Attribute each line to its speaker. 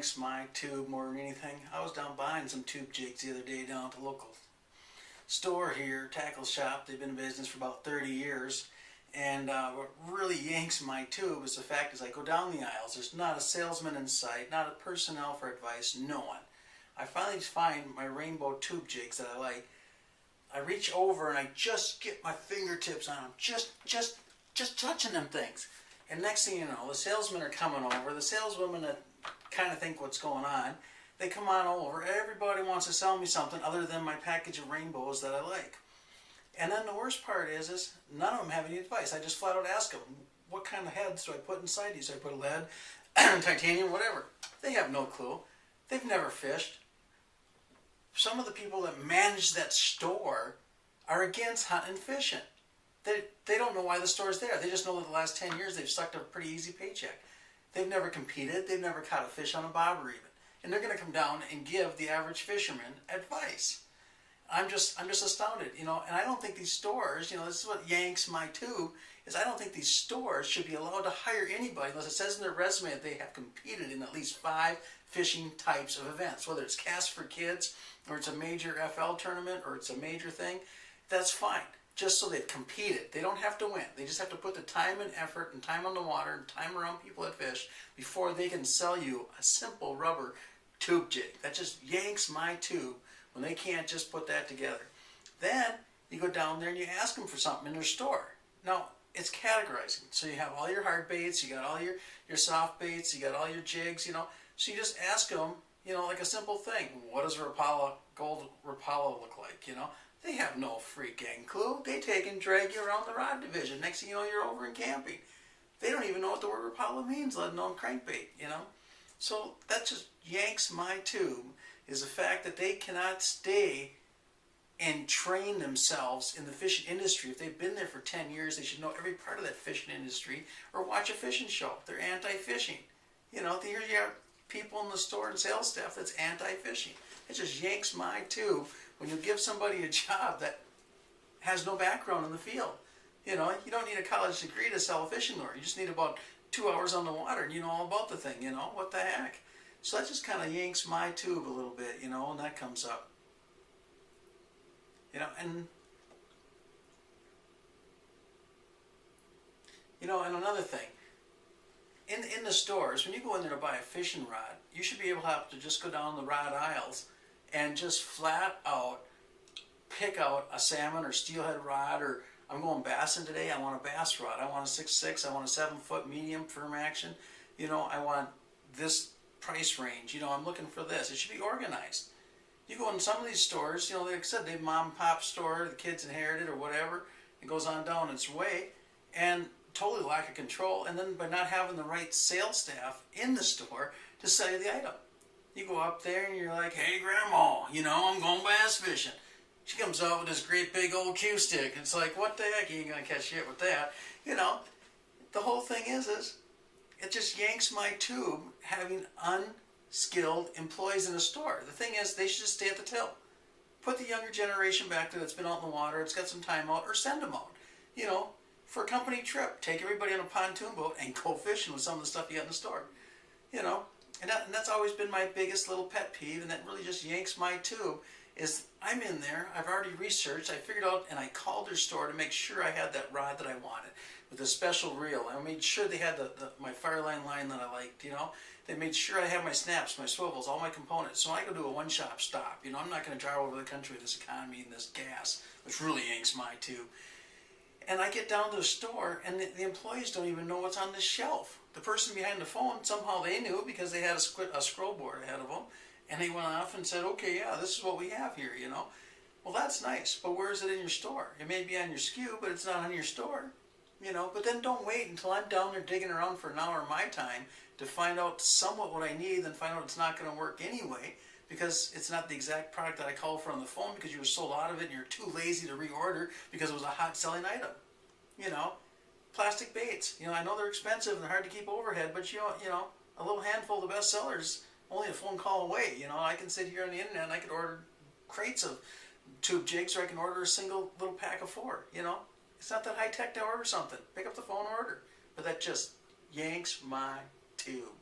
Speaker 1: Yanks My Tube more than anything. I was down buying some tube jigs the other day down at the local store here, tackle shop. They've been in business for about 30 years. And what really yanks my tube is the fact as I go down the aisles, there's not a salesman in sight, not a personnel for advice, no one. I finally find my rainbow tube jigs that I like. I reach over and I just get my fingertips on them, just touching them things. And next thing you know, the salesmen are coming over, the saleswomen that kind of think what's going on, they come on over. Everybody wants to sell me something other than my package of rainbows that I like. And then the worst part is none of them have any advice. I just flat out ask them, what kind of heads do I put inside these? Do I put lead, titanium, whatever? They have no clue. They've never fished. Some of the people that manage that store are against hunting and fishing. They don't know why the store's there. They just know that the last 10 years they've sucked up a pretty easy paycheck. They've never competed. They've never caught a fish on a bobber even. And they're going to come down and give the average fisherman advice. I'm just astounded, and I don't think these stores, this is what yanks my tube, is I don't think these stores should be allowed to hire anybody unless it says in their resume that they have competed in at least 5 fishing types of events, whether it's Cast for Kids, or it's a major FL tournament, or it's a major thing. That's fine, just so they've competed. They don't have to win. They just have to put the time and effort and time on the water and time around people that fish before they can sell you a simple rubber tube jig. That just yanks my tube when they can't just put that together. Then you go down there and you ask them for something in their store. Now, it's categorizing. So you have all your hard baits, you got all your soft baits, you got all your jigs, So you just ask them, like a simple thing. What does a Rapala, gold Rapala look like, They have no freaking clue. They take and drag you around the rod division. Next thing you know, you're over in camping. They don't even know what the word Rapala means, let alone crankbait, So that just yanks my tube, is the fact that they cannot stay and train themselves in the fishing industry. If they've been there for 10 years, they should know every part of that fishing industry or watch a fishing show. They're anti-fishing. Here you have people in the store and sales staff that's anti-fishing. It just yanks my tube when you give somebody a job that has no background in the field. You don't need a college degree to sell a fishing lure. You just need about 2 hours on the water and you know all about the thing, what the heck. So that just kind of yanks my tube a little bit, and that comes up. And another thing, in the stores, when you go in there to buy a fishing rod, you should be able to have to just go down the rod aisles and just flat out pick out a salmon or steelhead rod, or I'm going bassing today, I want a bass rod, I want a 6'6", I want a 7-foot medium firm action, I want this price range, I'm looking for this. It should be organized. You go in some of these stores, like I said, they mom and pop store, the kids inherited or whatever, it goes on down its way, and totally lack of control, and then by not having the right sales staff in the store to sell you the item. You go up there and you're like, hey grandma, I'm going bass fishing. She comes out with this great big old cue stick. It's like, what the heck, you ain't gonna catch shit with that. The whole thing is it just yanks my tube having unskilled employees in the store. The thing is, they should just stay at the till. Put the younger generation back there that's been out in the water, it's got some time out, or send them out. For a company trip, take everybody on a pontoon boat and go fishing with some of the stuff you got in the store. And that's always been my biggest little pet peeve, and that really just yanks my tube, is I'm in there, I've already researched, I figured out, and I called their store to make sure I had that rod that I wanted with a special reel. I made sure they had my Fireline line that I liked, They made sure I had my snaps, my swivels, all my components. So I go do a one-shop stop. I'm not going to drive over the country with this economy and this gas, which really yanks my tube. And I get down to the store, and the employees don't even know what's on the shelf. The person behind the phone, somehow they knew because they had a scroll board ahead of them. And they went off and said, okay, yeah, this is what we have here, Well, that's nice, but where is it in your store? It may be on your SKU, but it's not on your store, But then don't wait until I'm down there digging around for an hour of my time to find out somewhat what I need, then find out it's not going to work anyway because it's not the exact product that I called for on the phone because you were sold out of it and you're too lazy to reorder because it was a hot selling item. Plastic baits. I know they're expensive and they're hard to keep overhead, but a little handful of the best sellers only a phone call away. I can sit here on the internet and I can order crates of tube jigs, or I can order a single little pack of 4. It's not that high tech to order something. Pick up the phone and order. But that just yanks my tube.